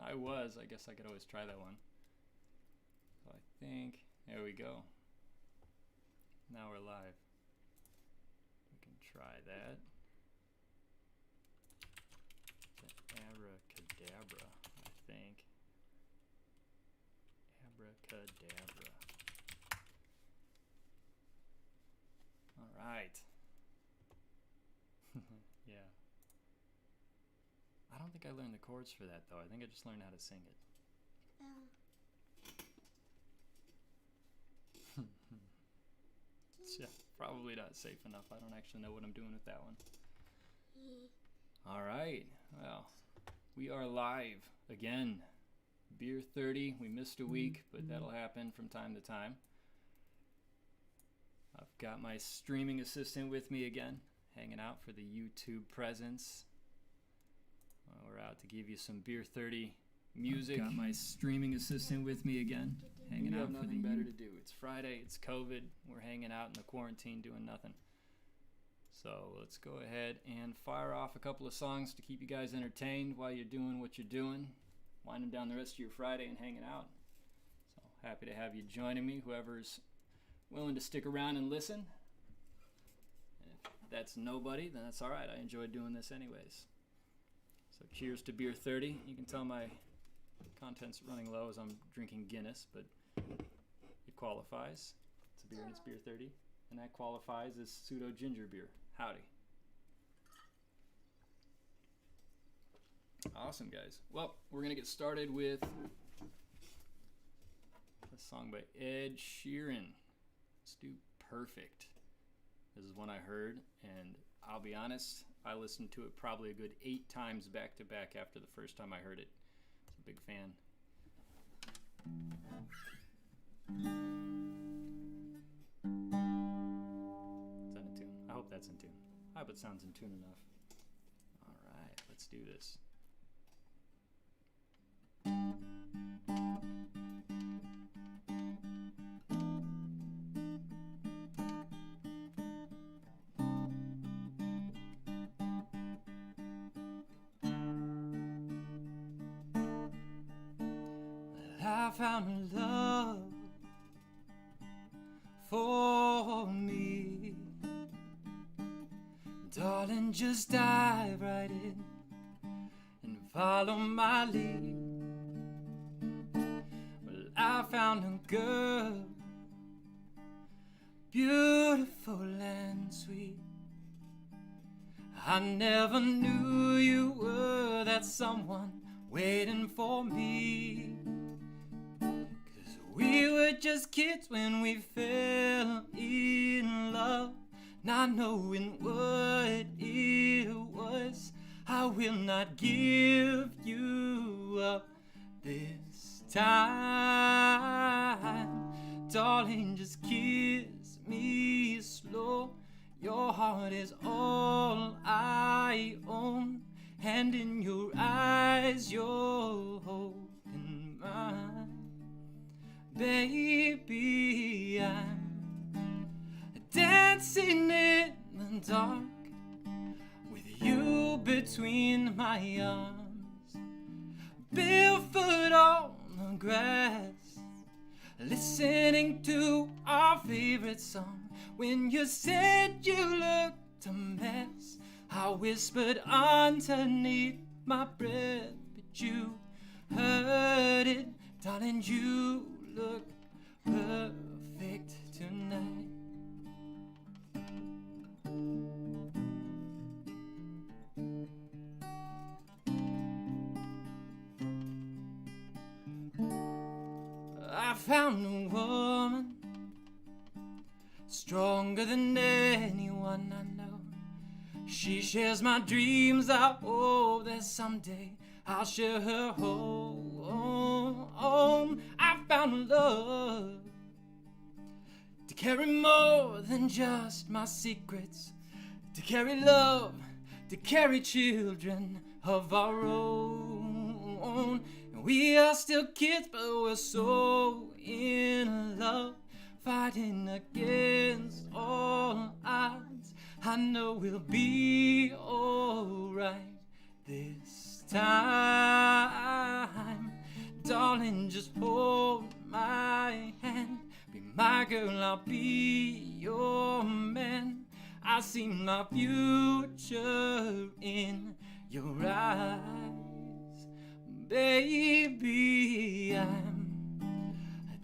I was. I guess I could always try that one. So I think, there we go. Now we're live. We can try that. Abracadabra, I think. Abracadabra. All right. Yeah. I don't think I learned the chords for that, though. I think I just learned how to sing it. Yeah, probably not safe enough. I don't actually know what I'm doing with that one. All right. Well, we are live again. Beer 30. We missed a week, but that'll happen from time to time. I've got my streaming assistant with me again, hanging out for the YouTube presence. We're out to give you some Beer 30 music. Got my streaming assistant with me again, hanging out for nothing better to do. It's Friday, it's COVID, we're hanging out in the quarantine doing nothing. So let's go ahead and fire off a couple of songs to keep you guys entertained while you're doing what you're doing, winding down the rest of your Friday and hanging out. So happy to have you joining me, whoever's willing to stick around and listen. If that's nobody, then that's all right. I enjoy doing this anyways. So cheers to Beer 30. You can tell my content's running low as I'm drinking Guinness, but it qualifies. It's a beer and it's Beer 30. And that qualifies as pseudo ginger beer. Howdy. Awesome, guys. Well, we're going to get started with a song by Ed Sheeran. Let's do Perfect. This is one I heard, and I'll be honest, I listened to it probably a good 8 times back to back after the first time I heard it. I was a big fan. Is that in tune? I hope that's in tune. I hope it sounds in tune enough. All right, let's do this. I found love for me. Darling, just dive right in and follow my lead. Well, I found a girl, beautiful and sweet. I never knew you were that someone waiting for me. We were just kids when we fell in love, not knowing what it was. I will not give you up this time. Darling, just kiss me slow. Your heart is all I own, and in your eyes you're holding mine. Baby, I'm dancing in the dark with you between my arms, barefoot on the grass, listening to our favorite song. When you said you looked a mess, I whispered underneath my breath, but you heard it. Darling, you look perfect tonight. I found a woman stronger than anyone I know. She shares my dreams. I hope that someday I'll share her home. I found love to carry more than just my secrets, to carry love, to carry children of our own. And we are still kids, but we're so in love, fighting against all odds. I know we'll be alright this time. darling, just hold my hand. Be my girl, I'll be your man. I see my future in your eyes. Baby, I'm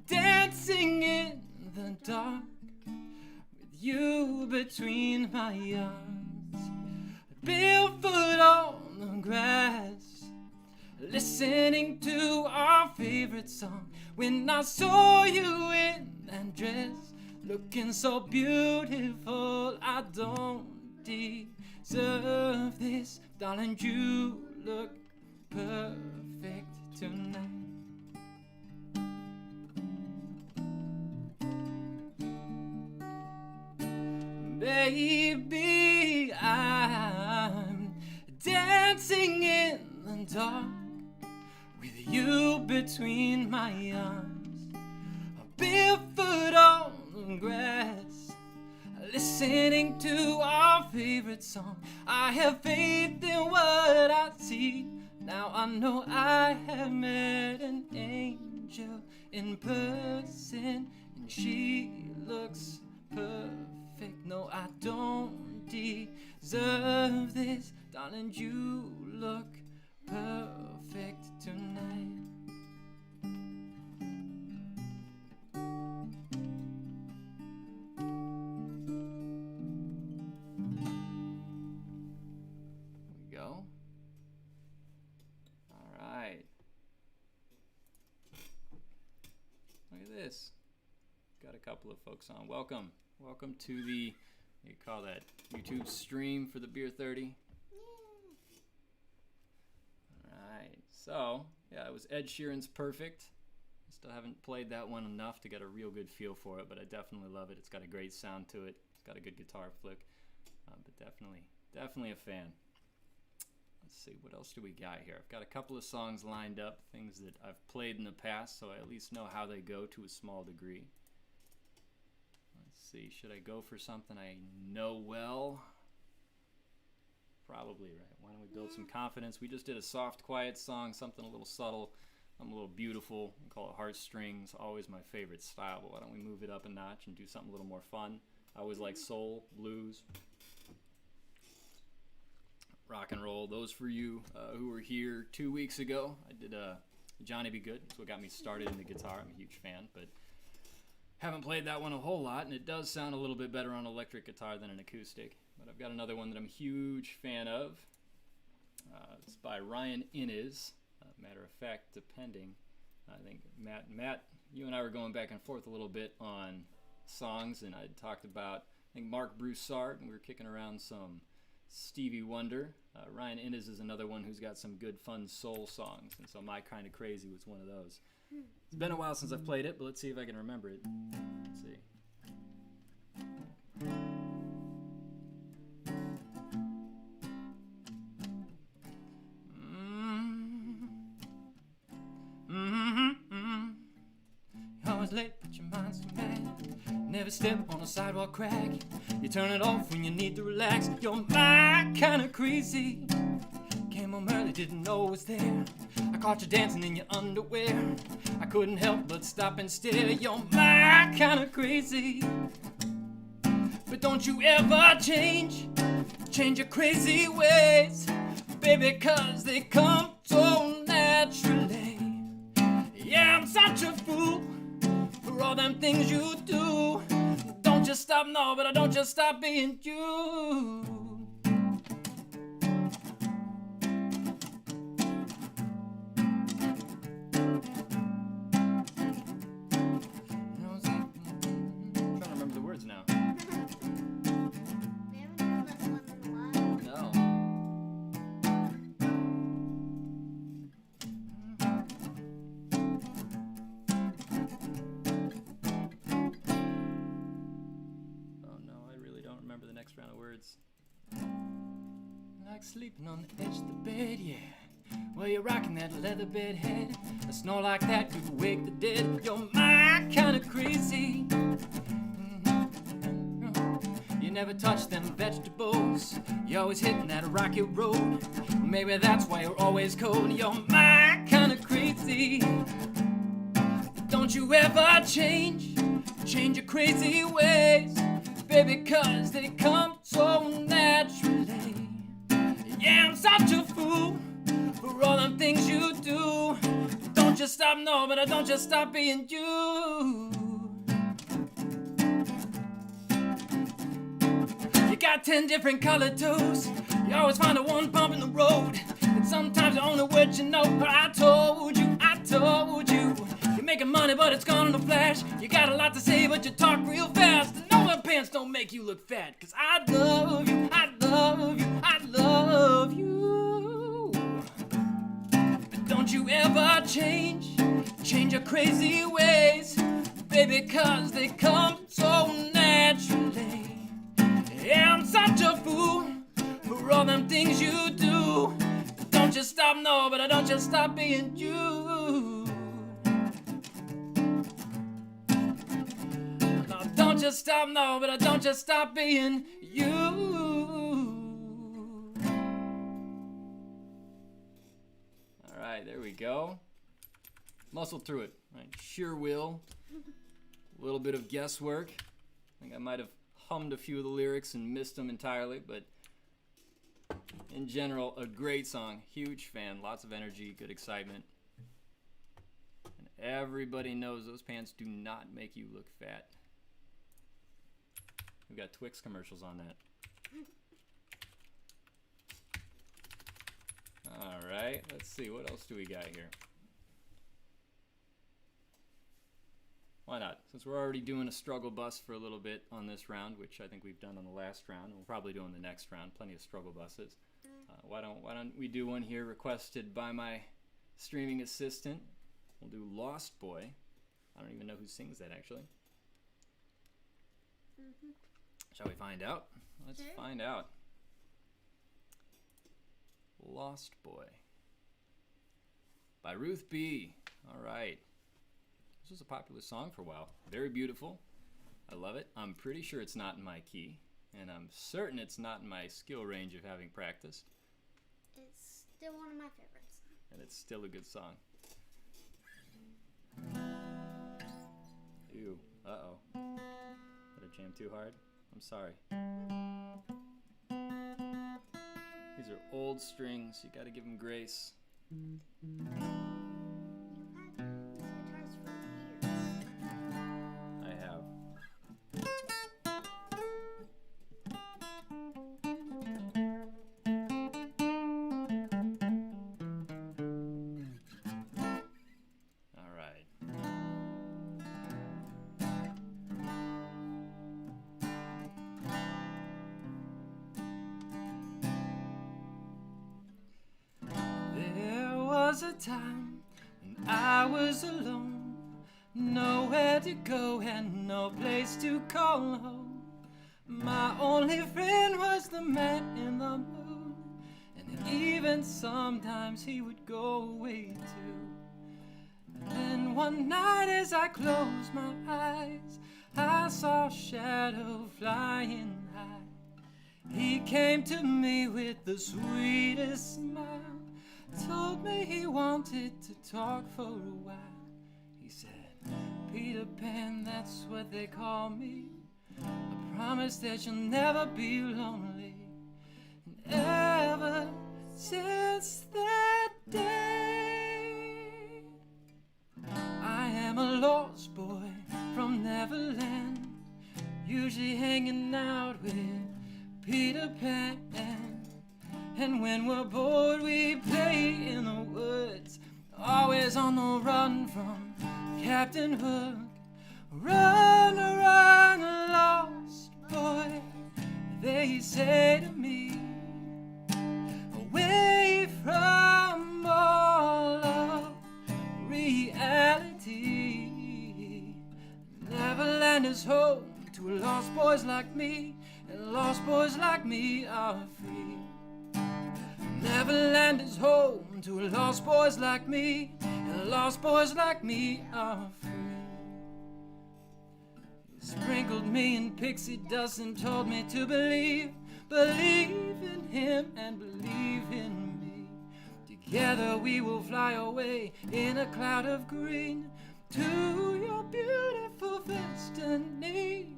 dancing in the dark with you between my arms, barefoot on the grass, listening to our favorite song. When I saw you in that dress, looking so beautiful, I don't deserve this. Darling, you look perfect tonight. Baby, I'm dancing in the dark with you between my arms, barefoot on the grass, listening to our favorite song. I have faith in what I see. Now I know I have met an angel in person, and she looks perfect. No, I don't deserve this. Darling, you look perfect tonight. There we go. All right. Look at this. Got a couple of folks on. Welcome to the, you call that, YouTube stream for the Beer 30. Alright, so, yeah, it was Ed Sheeran's Perfect. I still haven't played that one enough to get a real good feel for it, but I definitely love it. It's got a great sound to it. It's got a good guitar flick, but definitely a fan. Let's see, what else do we got here? I've got a couple of songs lined up, things that I've played in the past, so I at least know how they go to a small degree. Let's see, should I go for something I know well? Probably, right? Why don't we build some confidence? We just did a soft, quiet song, something a little subtle, a little beautiful. We call it Heartstrings, always my favorite style, but why don't we move it up a notch and do something a little more fun? I always like soul, blues, rock and roll. Those for you who were here 2 weeks ago, I did Johnny Be Good. That's what got me started in the guitar. I'm a huge fan, but haven't played that one a whole lot, and it does sound a little bit better on electric guitar than an acoustic. But I've got another one that I'm a huge fan of. It's by Ryan Innes. Matter of fact, depending, I think Matt, you and I were going back and forth a little bit on songs, and I talked about, I think, Mark Broussard, and we were kicking around some Stevie Wonder. Ryan Innes is another one who's got some good, fun soul songs, and so My Kinda Crazy was one of those. It's been a while since I've played it, but let's see if I can remember it. Let's see. You're always late, but your mind's too mad. Never step on a sidewalk crack. You turn it off when you need to relax. You're my kind of crazy. Came home early, didn't know it was there. I caught you dancing in your underwear. I couldn't help but stop and stare. You're my kind of crazy. But don't you ever change your crazy ways, baby, 'cause they come so naturally. Yeah, I'm such a fool for all them things you do. Don't just stop, no, but I don't just stop being you. Round of words. Like sleeping on the edge of the bed, yeah. Well, you're rocking that leather bed head. A snore like that could wake the dead. You're my kind of crazy. You never touch them vegetables. You're always hitting that rocky road. Maybe that's why you're always cold. You're my kind of crazy. you ever change your crazy ways, baby, 'cause they come so naturally. Yeah, I'm such a fool for all the things you do. Don't just stop, no, but I don't just stop being you. You got 10 different colored toes. You always find the one bump in the road. And sometimes the only word you know. But I told you. You're making money, but it's gone in a flash. You got a lot to say, but you talk real fast. And no, my pants don't make you look fat. 'Cause I love you. But don't you ever change your crazy ways, baby, 'cause they come so naturally. Yeah, I'm such a fool for all them things you do. Don't just stop, no, but I don't just stop being you. No, don't just stop, no, but I don't just stop being you. All right, there we go. Muscle through it. All right, sure will. A little bit of guesswork. I think I might have hummed a few of the lyrics and missed them entirely, but in general, a great song. Huge fan. Lots of energy, good excitement. And everybody knows those pants do not make you look fat. We've got Twix commercials on that. All right, let's see. What else do we got here? Why not? Since we're already doing a struggle bus for a little bit on this round, which I think we've done on the last round, and we'll probably do on the next round. Plenty of struggle buses. Why don't we do one here requested by my streaming assistant? We'll do Lost Boy. I don't even know who sings that, actually. Shall we find out? Let's find out. Lost Boy by Ruth B. All right. This was a popular song for a while. Very beautiful. I love it. I'm pretty sure it's not in my key, and I'm certain it's not in my skill range of having practiced. It's still one of my favorites. And it's still a good song. Ew. Uh-oh. Did I jam too hard? I'm sorry. These are old strings. You gotta give them grace. You had these guitars for years. I have. All right. There was a time when I was alone, nowhere to go and no place to call home. My only friend was the man in the moon, and even sometimes he would go away too. Then one night as I closed my eyes, I saw a shadow flying high. He came to me with the sweetest smile, told me he wanted to talk for a while. He said, Peter Pan, that's what they call me. I promise that you'll never be lonely. And ever since that day, I am a lost boy from Neverland, usually hanging out with Peter Pan. And when we're bored, we play in the woods, always on the run from Captain Hook. Run, run, lost boy, they say to me, away from all of reality. Neverland is home to lost boys like me, and lost boys like me are free. Neverland is home to lost boys like me, and lost boys like me are free. You sprinkled me in pixie dust and told me to believe in him and believe in me. Together we will fly away in a cloud of green, to your beautiful destiny.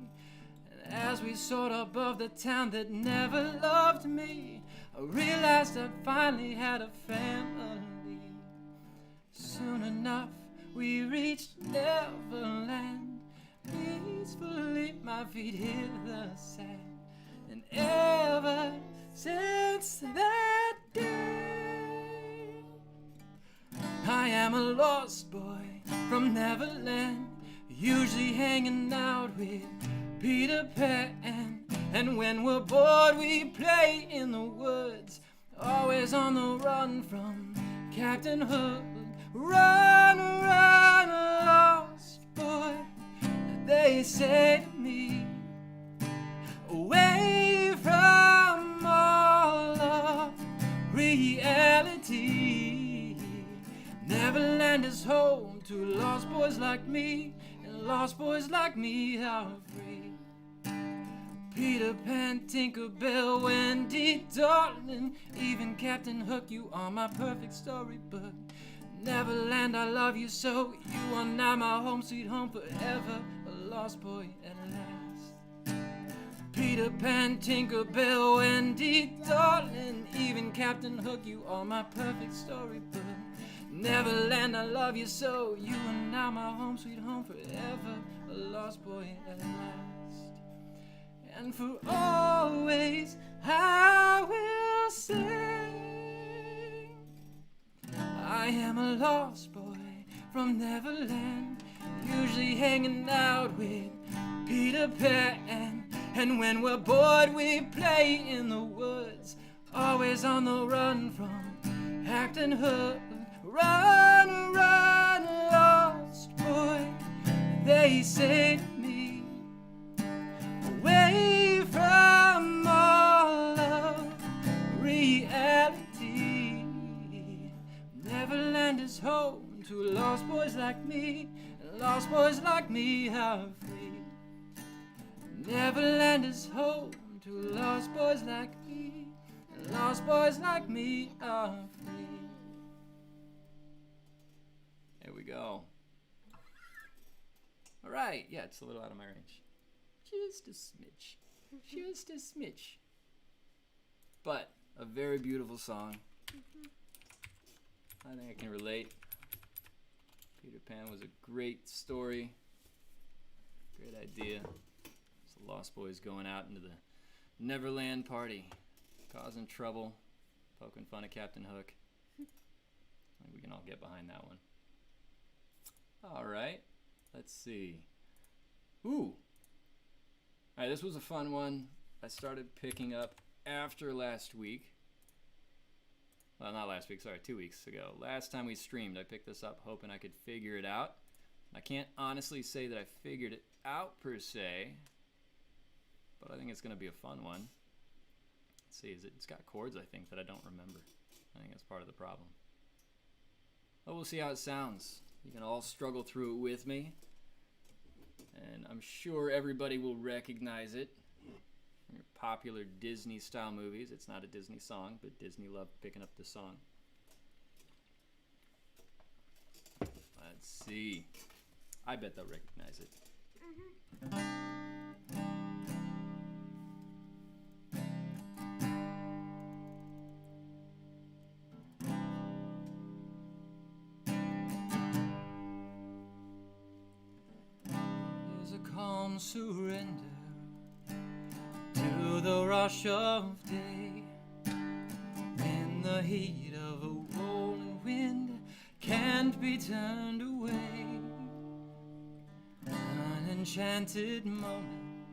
And as we soared above the town that never loved me, I realized I'd finally had a family. Soon enough, we reached Neverland. Peacefully, my feet hit the sand. And ever since that day, I am a lost boy from Neverland, usually hanging out with Peter Pan. And when we're bored, we play in the woods, always on the run from Captain Hook. Run, run, lost boy, they say to me, away from all of reality. Neverland is home to lost boys like me, and lost boys like me are free. Peter Pan, Tinkerbell, Wendy, darling, even Captain Hook, you are my perfect storybook. Neverland, I love you so, you are now my home, sweet home forever, a lost boy at last. Peter Pan, Tinkerbell, Wendy, darling, even Captain Hook, you are my perfect storybook. Neverland, I love you so, you are now my home, sweet home forever, a lost boy at last. And for always I will sing, I am a lost boy from Neverland, usually hanging out with Peter Pan. And when we're bored, we play in the woods, always on the run from Captain Hook. Run, run, lost boy, they say to me, away from all of reality. Neverland is home to lost boys like me, and lost boys like me are free. Neverland is home to lost boys like me, and lost boys like me are free. There we go. All right, yeah, it's a little out of my range. Just a smidge. Just a smidge. But a very beautiful song. I think I can relate. Peter Pan was a great story. Great idea. It's the Lost Boys going out into the Neverland party, causing trouble, poking fun at Captain Hook. I think we can all get behind that one. All right, let's see. Ooh. All right, this was a fun one. I started picking up after last week. Well, not last week, sorry, 2 weeks ago. Last time we streamed, I picked this up hoping I could figure it out. I can't honestly say that I figured it out per se, but I think it's going to be a fun one. Let's see, it's got chords, I think, that I don't remember. I think that's part of the problem. But we'll see how it sounds. You can all struggle through it with me, and I'm sure everybody will recognize it from your popular Disney-style movies. It's not a Disney song, but Disney loved picking up the song. Let's see. I bet they'll recognize it. Surrender to the rush of day, when the heat of a rolling wind can't be turned away. An enchanted moment,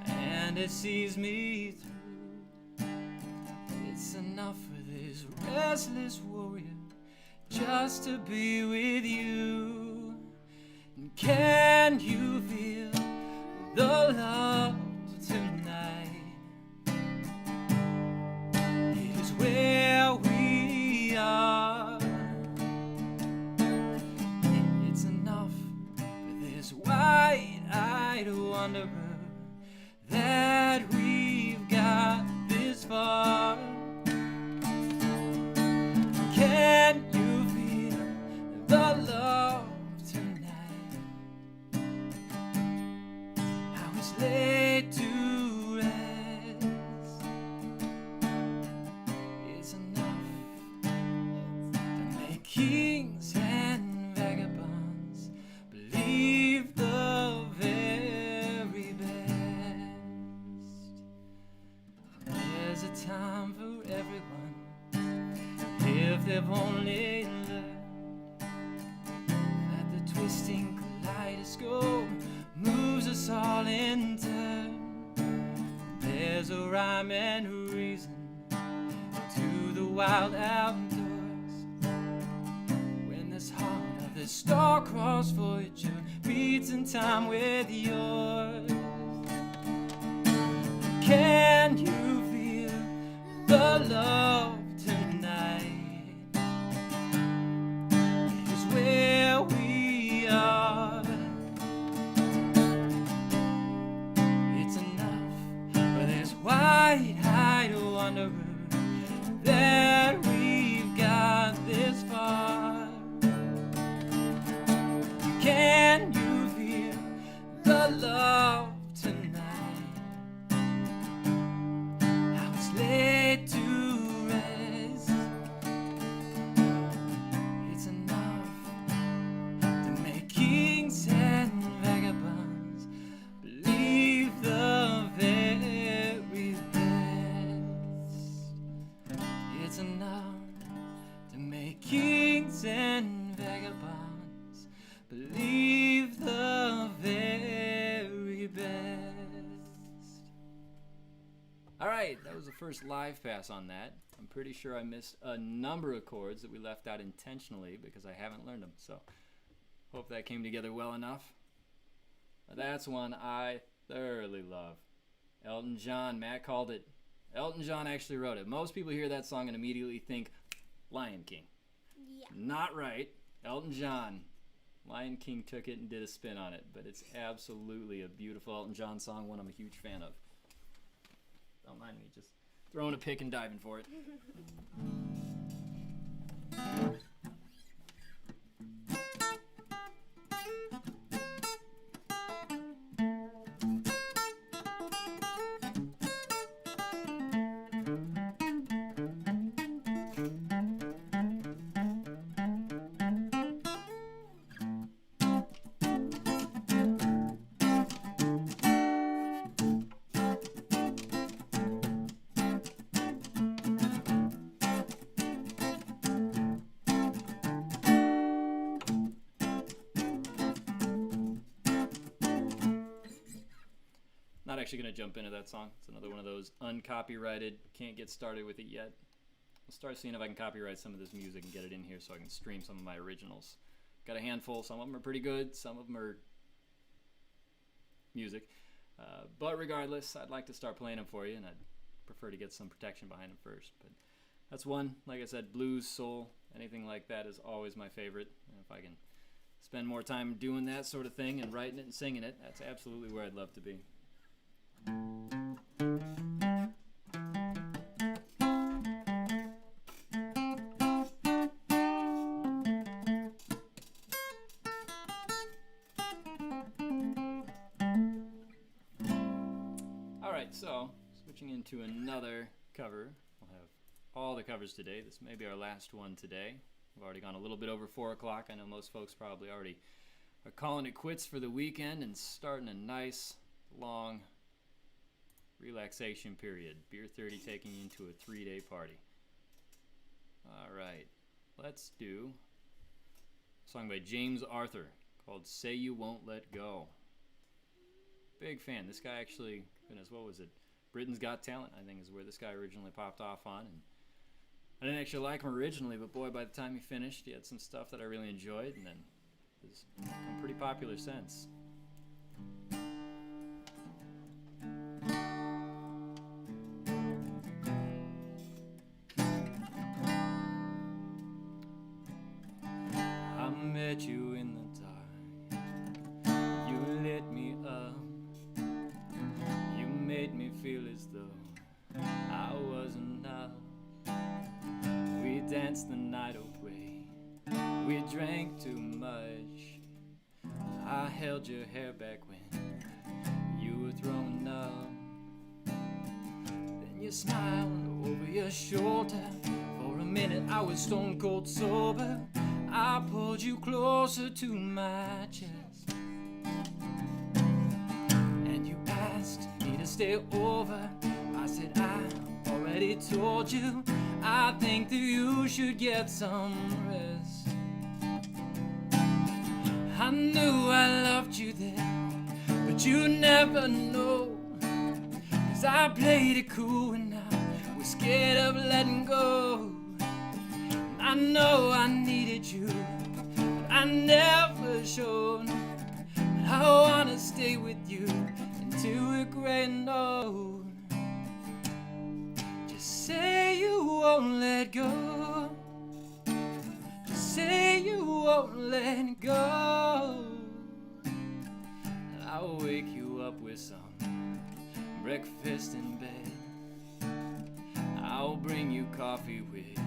and it sees me through. It's enough for this restless warrior just to be with you. Can you feel the love tonight? It is where we are. It's enough for this wide-eyed wanderer that we've got this far. Can you feel the love tonight? kings and vagabonds believe the very best. There's a time for everyone if they've only learned that the twisting kaleidoscope moves us all in turn. There's a rhyme and reason to the wild outdoors. When this heart of this star-crossed Voyager beats in time with yours, can you feel the love tonight? Is where we are. It's enough for this wide-eyed wanderer that we've got this far. Can you feel the love tonight? How it's laid to rest. It's enough to make kings and vagabonds believe the very best. It's enough to make kings and vagabonds believe the very best. All right, that was the first live pass on that. I'm pretty sure I missed a number of chords that we left out intentionally because I haven't learned them. So hope that came together well enough. That's one I thoroughly love. Elton John, Matt called it. Elton John actually wrote it. Most people hear that song and immediately think Lion King. Yeah. Not right. Elton John. Lion King took it and did a spin on it, but it's absolutely a beautiful Elton John song, one I'm a huge fan of. Don't mind me just throwing a pick and diving for it. Not actually going to jump into that song. It's another one of those uncopyrighted, can't get started with it yet. I'll start seeing if I can copyright some of this music and get it in here so I can stream some of my originals. Got a handful. Some of them are pretty good. Some of them are music. But regardless, I'd like to start playing them for you, and I'd prefer to get some protection behind them first. But that's one. Like I said, blues, soul, anything like that is always my favorite. And if I can spend more time doing that sort of thing and writing it and singing it, that's absolutely where I'd love to be. Alright, so switching into another cover. We'll have all the covers today. This may be our last one today. We've already gone a little bit over 4 o'clock. I know most folks probably already are calling it quits for the weekend and starting a nice, long relaxation period. Beer 30 taking you into a 3-day party. Alright, let's do a song by James Arthur called Say You Won't Let Go. Big fan. This guy actually, goodness, what was it? Britain's Got Talent, I think, is where this guy originally popped off on. And I didn't actually like him originally, but boy, by the time he finished, he had some stuff that I really enjoyed, and then it's become pretty popular since. I met you in the dark. You lit me up. You made me feel as though I was enough. We danced the night away. We drank too much. I held your hair back when you were throwing up. Then you smiled over your shoulder. For a minute I was stone cold sober. pulled you closer to my chest, and you asked me to stay over. I said, I already told you, I think that you should get some rest. I knew I loved you then, but you never know, 'cause I played it cool and I was scared of letting go. I know I needed you, but I never showed. But I wanna stay with you until we're gray and old. Just say you won't let go. Just say you won't let go. I'll wake you up with some breakfast in bed. I'll bring you coffee with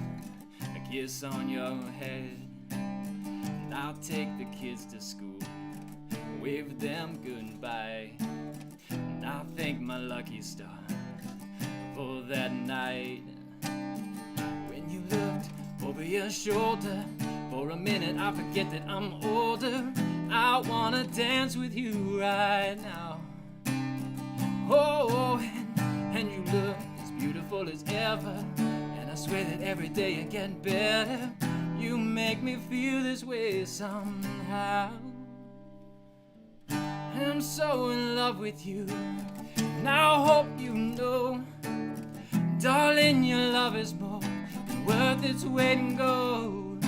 a kiss on your head. And I'll take the kids to school, wave them goodbye. And I'll thank my lucky star for that night when you looked over your shoulder. For a minute I forget that I'm older. I wanna dance with you right now. Oh, and you look as beautiful as ever, and I swear that every day you're getting better. You make me feel this way somehow. I'm so in love with you, and I hope you know, darling, your love is more than worth its weight in gold.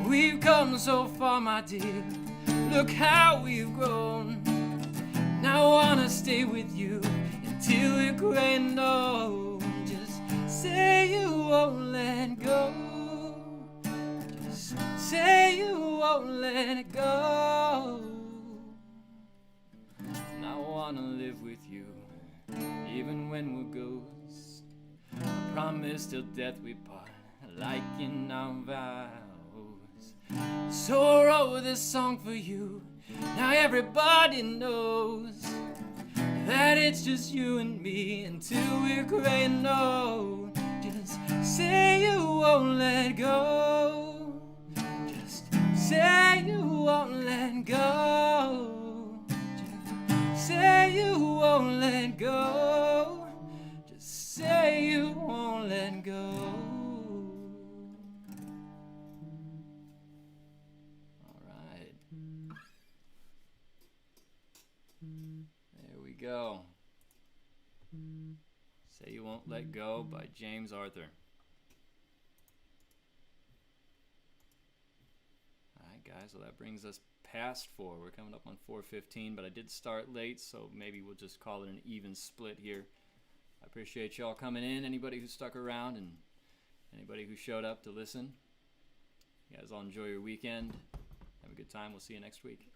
We've come so far, my dear, look how we've grown. Now I wanna stay with you until we're gray and old. Just say you won't let go. Just say you won't let go. And I wanna live with you, even when we're ghosts. I promise till death we part, like in our vows. So I wrote this song for you. Now everybody knows that it's just you and me until we're gray and old. Just say you won't let go. Just say you won't let go. Just say you won't let go. Just say you won't let go. There we go. Say You Won't Let Go by James Arthur. Alright guys, well that brings us past 4. We're coming up on 4:15, but I did start late, so maybe we'll just call it an even split here. I appreciate y'all coming in, anybody who stuck around and anybody who showed up to listen. You guys all enjoy your weekend. Have a good time. We'll see you next week.